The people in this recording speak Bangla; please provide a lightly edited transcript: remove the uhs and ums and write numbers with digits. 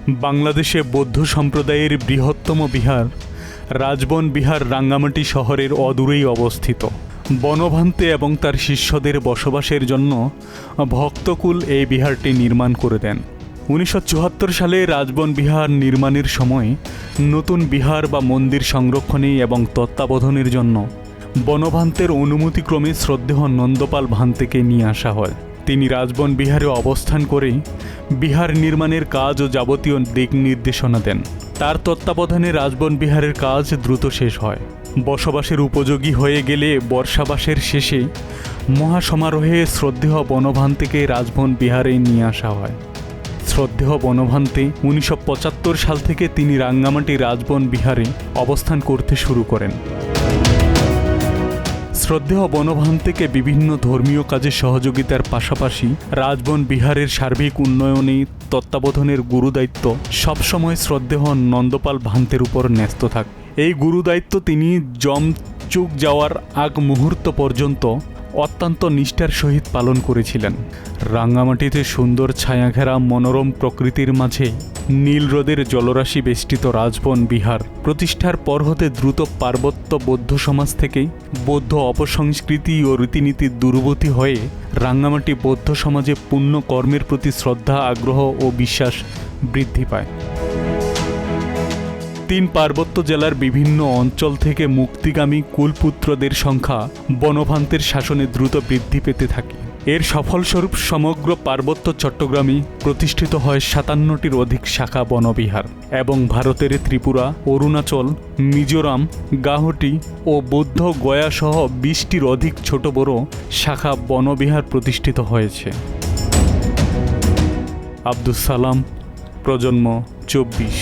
বাংলাদেশে বৌদ্ধ সম্প্রদায়ের বৃহত্তম বিহার রাজবন বিহার রাঙ্গামাটি শহরের অদূরেই অবস্থিত। বনভান্তে এবং তার শিষ্যদের বসবাসের জন্য ভক্তকুল এই বিহারটি নির্মাণ করে দেন। 1974 সালে রাজবন বিহার নির্মাণের সময় নতুন বিহার বা মন্দির সংরক্ষণে এবং তত্ত্বাবধানের জন্য বনভান্তের অনুমতিক্রমে শ্রদ্ধেয় নন্দপাল ভান্তেকে নিয়ে আসা হয়। তিনি রাজবন বিহারে অবস্থান করে বিহার নির্মাণের কাজ ও যাবতীয় দিক নির্দেশনা দেন। তার তত্ত্বাবধানে রাজবন বিহারের কাজ দ্রুত শেষ হয়। বসবাসের উপযোগী হয়ে গেলে বর্ষাবাসের শেষে মহাসমারোহে শ্রদ্ধেয় বনভান্তেকে রাজবন বিহারে নিয়ে আসা হয়। শ্রদ্ধেয় বনভান্তে 1975 সাল থেকে তিনি রাঙ্গামাটি রাজবন বিহারে অবস্থান করতে শুরু করেন। শ্রদ্ধেয় বনভান্তেকে বিভিন্ন ধর্মীয় কাজে সহযোগিতার পাশাপাশি রাজবন বিহারের সার্বিক উন্নয়নে তত্ত্বাবধানের গুরুদায়িত্ব সবসময় শ্রদ্ধেয় নন্দপাল ভান্তের উপর ন্যস্ত থাকে। এই গুরুদায়িত্ব তিনি জমচুক যাওয়ার আগ মুহূর্ত পর্যন্ত অত্যন্ত নিষ্ঠার সহিত পালন করেছিলেন। রাঙ্গামাটিতে সুন্দর ছায়াঘেরা মনোরম প্রকৃতির মাঝে নীল হ্রদের জলরাশি বেষ্টিত রাজবন বিহার প্রতিষ্ঠার পর হতে দ্রুত পার্বত্য বৌদ্ধ সমাজ থেকে বৌদ্ধ অপসংস্কৃতি ও রীতিনীতির দূরবর্তী হয়ে রাঙ্গামাটি বৌদ্ধ সমাজে পুণ্য কর্মের প্রতি শ্রদ্ধা, আগ্রহ ও বিশ্বাস বৃদ্ধি পায়। 3 পার্বত্য জেলার বিভিন্ন অঞ্চল থেকে মুক্তিগামী কুলপুত্রদের সংখ্যা বনভান্তের শাসনে দ্রুত বৃদ্ধি পেতে থাকে। এর সফলস্বরূপ সমগ্র পার্বত্য চট্টগ্রামে প্রতিষ্ঠিত হয় 57টির অধিক শাখা বনবিহার এবং ভারতের ত্রিপুরা, অরুণাচল, মিজোরাম, গাহটি ও বৌদ্ধ গয়া সহ 20টির অধিক ছোট বড় শাখা বনবিহার প্রতিষ্ঠিত হয়েছে। আব্দুস সালাম, প্রজন্ম 24।